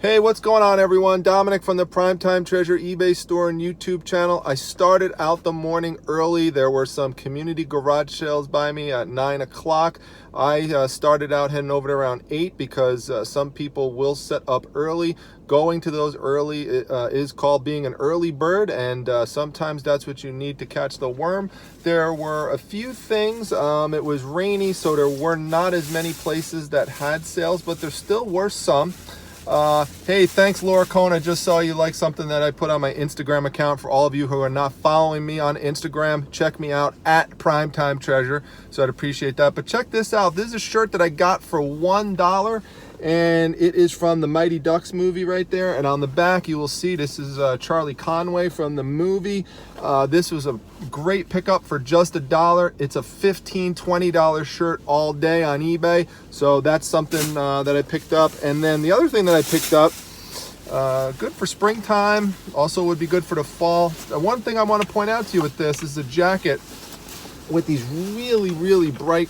Hey, what's going on, everyone? Dominic from the Primetime Treasure eBay store and YouTube channel. I started out the morning early. There were some community garage sales by me at 9 o'clock. I started out heading over to around 8 because some people will set up early. Going to those early is called being an early bird, and sometimes that's what you need to catch the worm. There were a few things. It was rainy, so there were not as many places that had sales, but there still were some. Hey, thanks Laura Cohn. I just saw you like something that I put on my Instagram account. For all of you who are not following me on Instagram, check me out at Primetime Treasure. So I'd appreciate that. But check this out. This is a shirt that I got for $1, and it is from the Mighty Ducks movie right there. And on the back you will see this is Charlie Conway from the movie. This was a great pickup for just $1. It's a $15, $20 shirt all day on eBay. So that's something that I picked up. And then the other thing that I picked up, good for springtime, also would be good for the fall. One thing I want to point out to you with this is a jacket with these really bright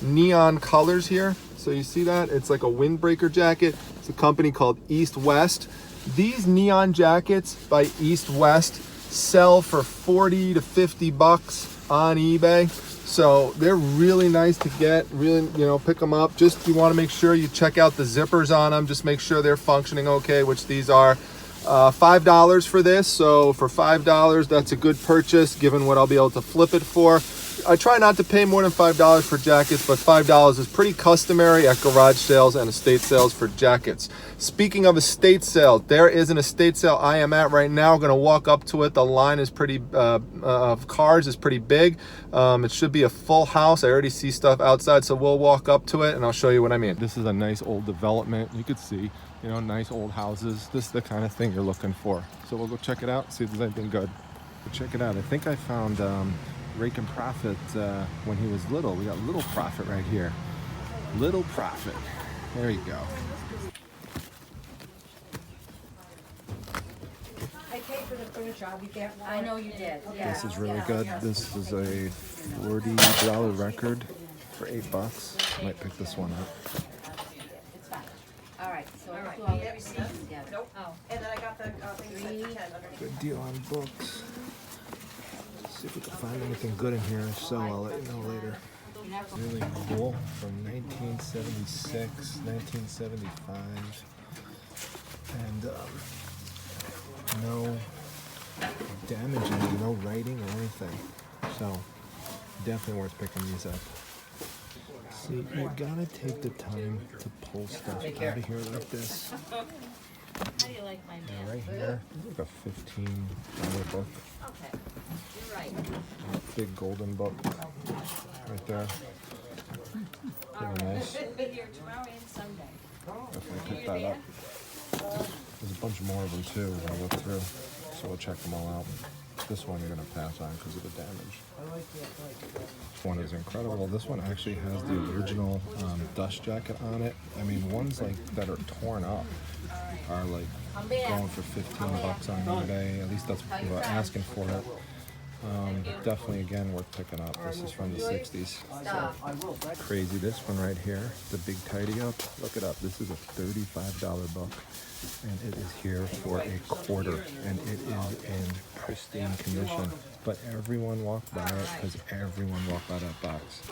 neon colors here. So you see that? It's like a windbreaker jacket. It's a company called East West. These neon jackets by East West sell for 40 to 50 bucks on eBay. So they're really nice to get, really, pick them up. Just you want to make sure you check out the zippers on them. Just make sure they're functioning okay, which these are. $5 for this. So for $5, that's a good purchase given what I'll be able to flip it for. I try not to pay more than $5 for jackets, but $5 is pretty customary at garage sales and estate sales for jackets. Speaking of estate sale, there is an estate sale I am at right now. I'm going to walk up to it. The line is pretty, of cars is pretty big. It should be a full house. I already see stuff outside, so we'll walk up to it and I'll show you what I mean. This is a nice old development. You could see, nice old houses. This is the kind of thing you're looking for. So we'll go check it out, see if there's anything good. But check it out. I think I found Rake and Profit when he was little. We got Little Profit right here. Little Profit. There you go. I paid for the furniture. I'll be back. I know you did. Yeah. This is really good. This is a $40 record for $8. Might pick this one up. It's fine. All right. So all right. Together. Nope. Oh. And then I got the thing set to 10 underneath. Good deal on books. See if we can find anything good in here. If so, I'll let you know later. Really cool. From 1976, 1975. And no damage in it, no writing or anything. So definitely worth picking these up. See, you gotta take the time to pull stuff out of here like this. How do you like my man? Right here, this is like a $15 book. Okay. You're right. Big golden book right there. Pretty nice. We'll be here tomorrow and Sunday. Definitely pick that up. There's a bunch more of them too when I look through, so we'll check them all out. This one you're going to pass on because of the damage. This one is incredible. This one actually has the original dust jacket on it. I mean, ones like that are torn up are like going for 15 bucks on eBay. At least that's what people are asking for it. Definitely, again, worth picking up. This is from the 60s. Crazy. This one right here, the big tidy up. Look it up. This is a $35 book, and it is here for $0.25, and it is in pristine condition. But everyone walked by it because everyone walked by that box.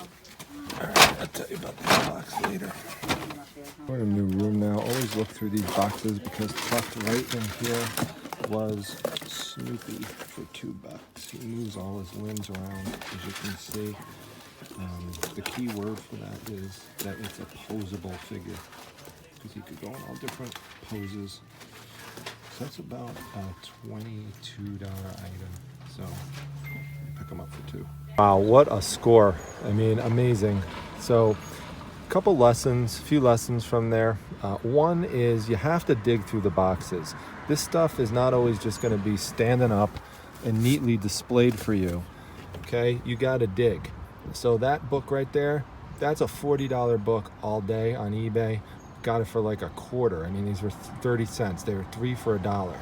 All right, I'll tell you about this box later. We're in a new room now. Always look through these boxes because tucked right in here was Snoopy for $2. He moves all his limbs around, as you can see. The key word for that is that it's a posable figure because he could go in all different poses. So that's about a $22 item. So pick them up for $2. Wow, what a score. I mean, amazing. So a few lessons from there. One is you have to dig through the boxes. This stuff is not always just going to be standing up and neatly displayed for you. Okay, you got to dig. So that book right there, that's a $40 book all day on eBay. Got it for like $0.25. I mean, these were 30 cents. They were 3 for $1.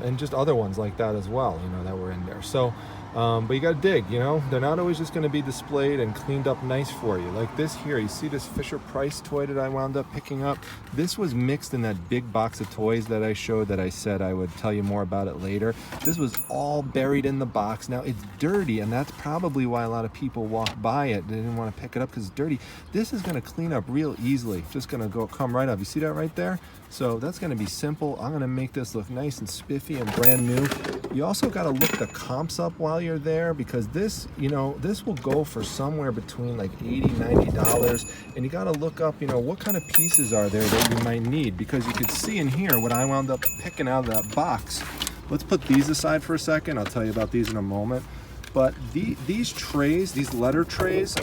And just other ones like that as well, that were in there. So But you gotta dig, you know? They're not always just gonna be displayed and cleaned up nice for you. Like this here, you see this Fisher-Price toy that I wound up picking up? This was mixed in that big box of toys that I showed that I said I would tell you more about it later. This was all buried in the box. Now it's dirty, and that's probably why a lot of people walk by it. They didn't want to pick it up because it's dirty. This is gonna clean up real easily. Just gonna come right up. You see that right there? So that's gonna be simple. I'm gonna make this look nice and spiffy and brand new. You also gotta look the comps up while you're there, because this, you know, this will go for somewhere between like $80, $90. And you gotta look up, you know, what kind of pieces are there that you might need, because you could see in here what I wound up picking out of that box. Let's put these aside for a second. I'll tell you about these in a moment. But these trays, these letter trays,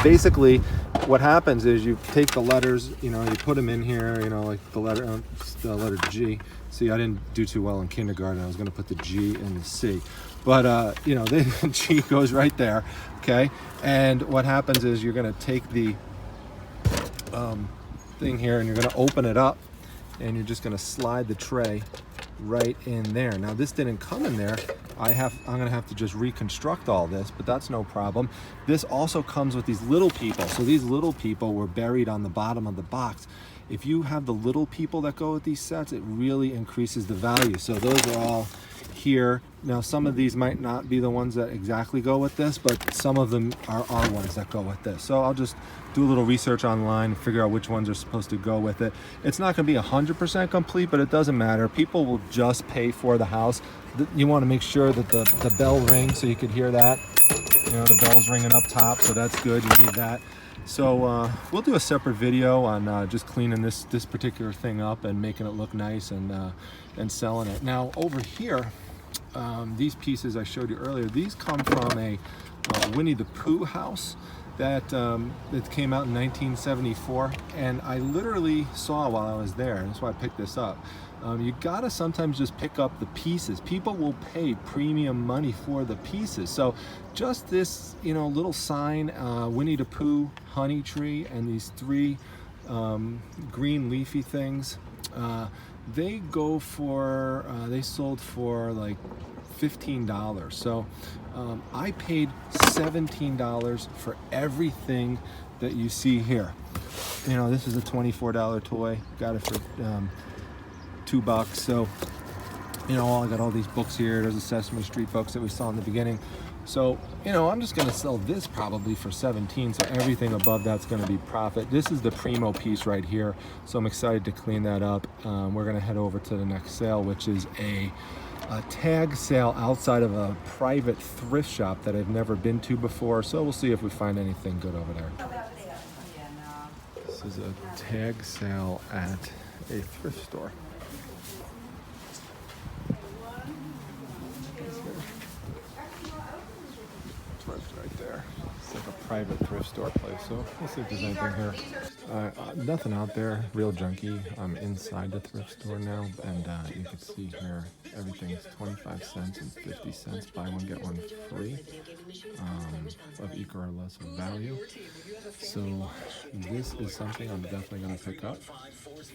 basically what happens is you take the letters, you know, you put them in here, you know, like the letter G. See, I didn't do too well in kindergarten. I was going to put the G and the C. But, you know, the G goes right there, okay? And what happens is you're going to take the thing here and you're going to open it up, and you're just going to slide the tray right in there. Now, this didn't come in there. I'm going to have to just reconstruct all this, but that's no problem. This also comes with these little people. So these little people were buried on the bottom of the box. If you have the little people that go with these sets, it really increases the value. So those are all here. Now, some of these might not be the ones that exactly go with this, but some of them are ones that go with this. So I'll just do a little research online and figure out which ones are supposed to go with it. It's not going to be 100% complete, but it doesn't matter. People will just pay for the house. You want to make sure that the bell rings so you could hear that. You know, the bell's ringing up top, so that's good. You need that. So we'll do a separate video on just cleaning this particular thing up and making it look nice and selling it. Now over here, these pieces I showed you earlier, these come from a Winnie the Pooh house that came out in 1974, and I literally saw while I was there, and that's why I picked this up. You gotta sometimes just pick up the pieces. People will pay premium money for the pieces. So just this, you know, little sign, Winnie the Pooh, honey tree, and these three green leafy things, they go for, they sold for like $15. So I paid $17 for everything that you see here. You know, this is a $24 toy. Got it for $2. So, you know, I got all these books here. There's the Sesame Street books that we saw in the beginning. So, you know, I'm just going to sell this probably for $17. So everything above that's going to be profit. This is the primo piece right here. So I'm excited to clean that up. We're going to head over to the next sale, which is a tag sale outside of a private thrift shop that I've never been to before. So we'll see if we find anything good over there. This is a tag sale at a thrift store. Right there. It's like a private thrift store place, so we'll see if there's anything here. Nothing out there, real junky. I'm inside the thrift store now, and you can see here everything's 25 cents and 50 cents. Buy one, get one free, of equal or less of value. So this is something I'm definitely going to pick up.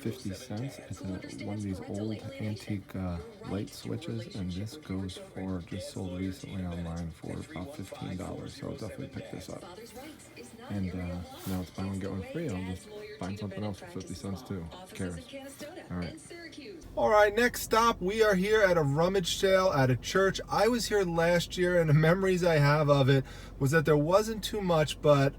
50 cents. It's one of these old antique light switches, and this goes for, just sold recently online for about $15. So I'll definitely pick this up. And now it's buy one get one free. I'll just find something else for 50 cents too. Who cares? All right, next stop, we are here at a rummage sale at a church. I was here last year, and the memories I have of it was that there wasn't too much, but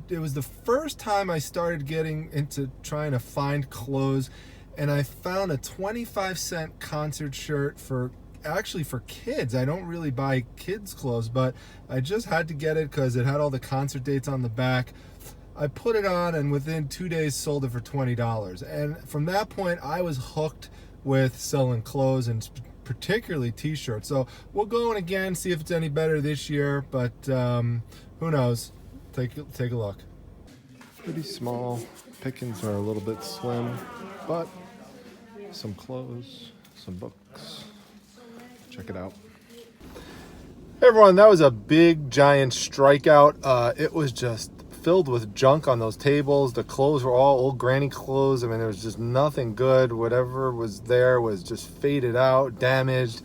it was the first time I started getting into trying to find clothes, and I found a 25-cent concert shirt for kids. I don't really buy kids clothes, but I just had to get it because it had all the concert dates on the back. I put it on, and within 2 days sold it for $20. And from that point, I was hooked with selling clothes, and particularly t-shirts. So we'll go in again, see if it's any better this year, but who knows? Take a look. Pretty small. Pickings are a little bit slim, but some clothes, some books. Check it out. Hey everyone, that was a big giant strikeout. It was just filled with junk on those tables. The clothes were all old granny clothes. I mean, there was just nothing good. Whatever was there was just faded out, damaged.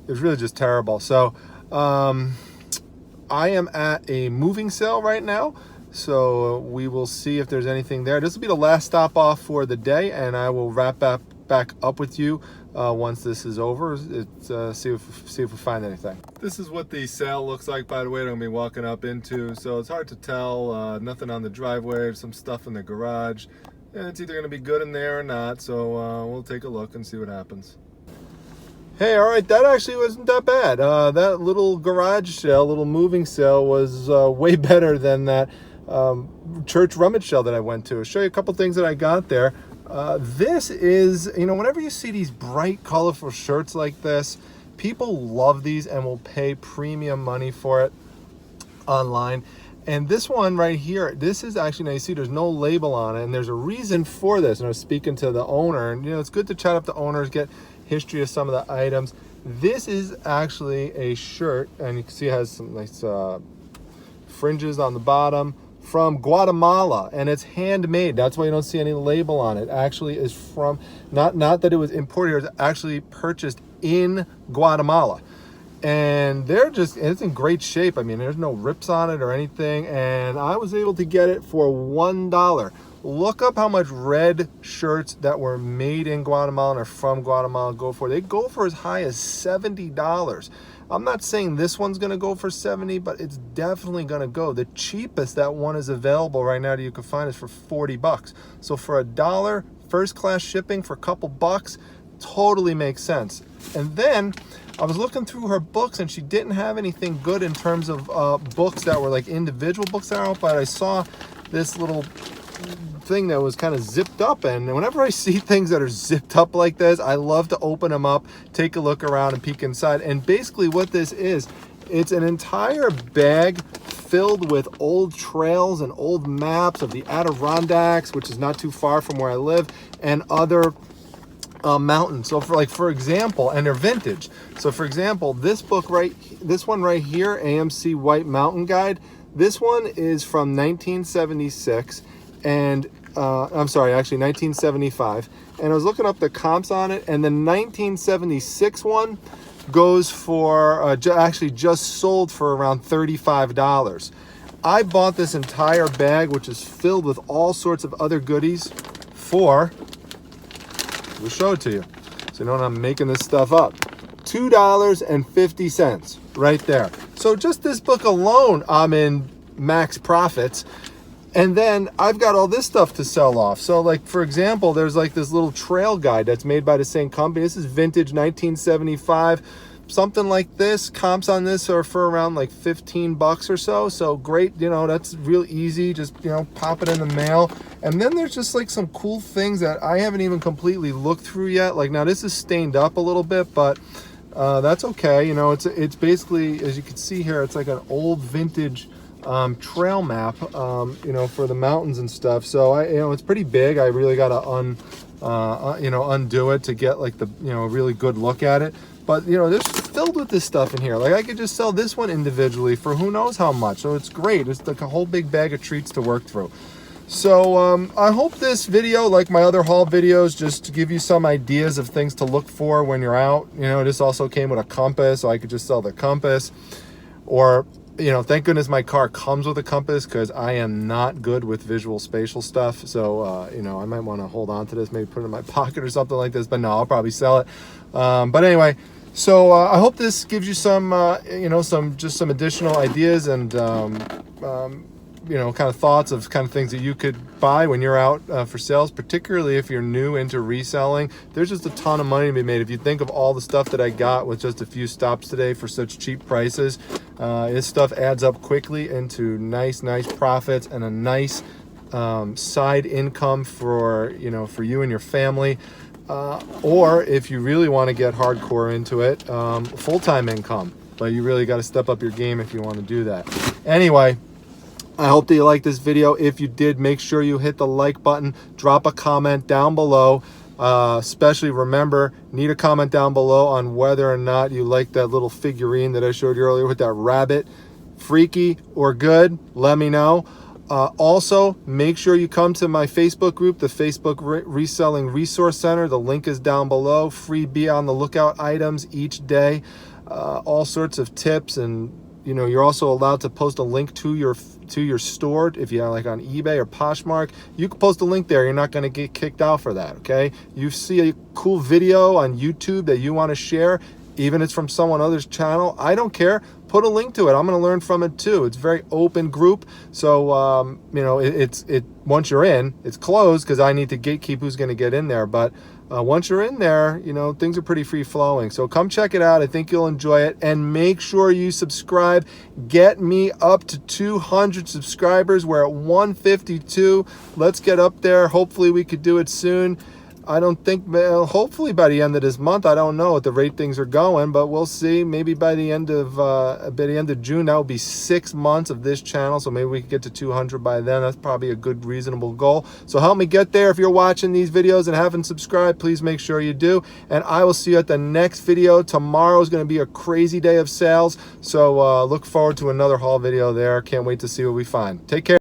it was really just terrible. So I am at a moving sale right now, so we will see if there's anything there. This will be the last stop off for the day, and I will wrap back up with you once this is over. See if we find anything. This is what the sale looks like, by the way, that I'm gonna be walking up into. So it's hard to tell. Nothing on the driveway, some stuff in the garage, and it's either gonna be good in there or not. So we'll take a look and see what happens. Hey, all right, that actually wasn't that bad. That little garage sale, little moving sale was way better than that church rummage sale that I went to. I'll show you a couple things that I got there. This is, whenever you see these bright, colorful shirts like this, people love these and will pay premium money for it online. And this one right here, this is actually, now you see there's no label on it, and there's a reason for this. And I was speaking to the owner, and it's good to chat up the owners, get history of some of the items. This is actually a shirt, and you can see it has some nice fringes on the bottom, from Guatemala, and it's handmade. That's why you don't see any label on it. Actually is from, not that it was imported, it was actually purchased in Guatemala. And it's in great shape. I mean, there's no rips on it or anything, and I was able to get it for $1. Look up how much red shirts that were made in Guatemala and are from Guatemala go for. They go for as high as $70. I'm not saying this one's gonna go for 70, but it's definitely gonna go. The cheapest that one is available right now that you can find is for 40 bucks. So for $1, first class shipping for a couple bucks, totally makes sense. And then I was looking through her books, and she didn't have anything good in terms of books that were like individual books that are out, but I saw this little thing that was kind of zipped up, and whenever I see things that are zipped up like this, I love to open them up, take a look around and peek inside. And basically what this is, it's an entire bag filled with old trails and old maps of the Adirondacks, which is not too far from where I live, and other mountains. So for example, and they're vintage. So for example, this one right here, AMC White Mountain Guide, this one is from 1976, and I'm sorry, actually 1975. And I was looking up the comps on it, and the 1976 one goes for, actually just sold for around $35. I bought this entire bag, which is filled with all sorts of other goodies, for, we'll show it to you, so you know I'm making this stuff up, $2.50 right there. So just this book alone, I'm in max profits. And then I've got all this stuff to sell off. So like, for example, there's like this little trail guide that's made by the same company. This is vintage 1975, something like this. Comps on this are for around like 15 bucks or so. So great, that's real easy. Just, pop it in the mail. And then there's just like some cool things that I haven't even completely looked through yet. Like, now this is stained up a little bit, but that's okay. It's basically, as you can see here, it's like an old vintage trail map, for the mountains and stuff. So it's pretty big. I really got to undo it to get like the, really good look at it. But there's filled with this stuff in here. Like, I could just sell this one individually for who knows how much. So it's great. It's like a whole big bag of treats to work through. So I hope this video, like my other haul videos, just to give you some ideas of things to look for when you're out. This also came with a compass, so I could just sell the compass. Or thank goodness my car comes with a compass, because I am not good with visual spatial stuff. So, I might want to hold on to this, maybe put it in my pocket or something like this, but no, I'll probably sell it. But anyway, so I hope this gives you some, some additional ideas and, kind of thoughts of kind of things that you could buy when you're out for sales, particularly if you're new into reselling. There's just a ton of money to be made. If you think of all the stuff that I got with just a few stops today for such cheap prices, this stuff adds up quickly into nice profits and a nice side income for you and your family. Or if you really want to get hardcore into it, full-time income. But you really got to step up your game if you want to do that. Anyway, I hope that you liked this video. If you did, make sure you hit the like button, drop a comment down below. Especially remember, need a comment down below on whether or not you like that little figurine that I showed you earlier with that rabbit. Freaky or good, let me know. Also, make sure you come to my Facebook group, the Facebook Reselling Resource Center. The link is down below. Free be on the lookout items each day. all sorts of tips, and you're also allowed to post a link to your store. If you're like on eBay or Poshmark, you can post a link there. You're not going to get kicked out for that. Okay, you see a cool video on YouTube that you want to share, even if it's from someone else's channel, I don't care, put a link to it. I'm going to learn from it too. It's a very open group, so once you're in, it's closed because I need to gatekeep who's going to get in there, but once you're in there, things are pretty free flowing. So come check it out. I think you'll enjoy it, and make sure you subscribe. Get me up to 200 subscribers. We're at 152. Let's get up there. Hopefully we could do it soon. I don't think, hopefully by the end of this month. I don't know at the rate things are going, but we'll see. Maybe by the end of June, that will be 6 months of this channel. So maybe we can get to 200 by then. That's probably a good, reasonable goal. So help me get there. If you're watching these videos and haven't subscribed, please make sure you do. And I will see you at the next video. Tomorrow is going to be a crazy day of sales. So look forward to another haul video there. Can't wait to see what we find. Take care.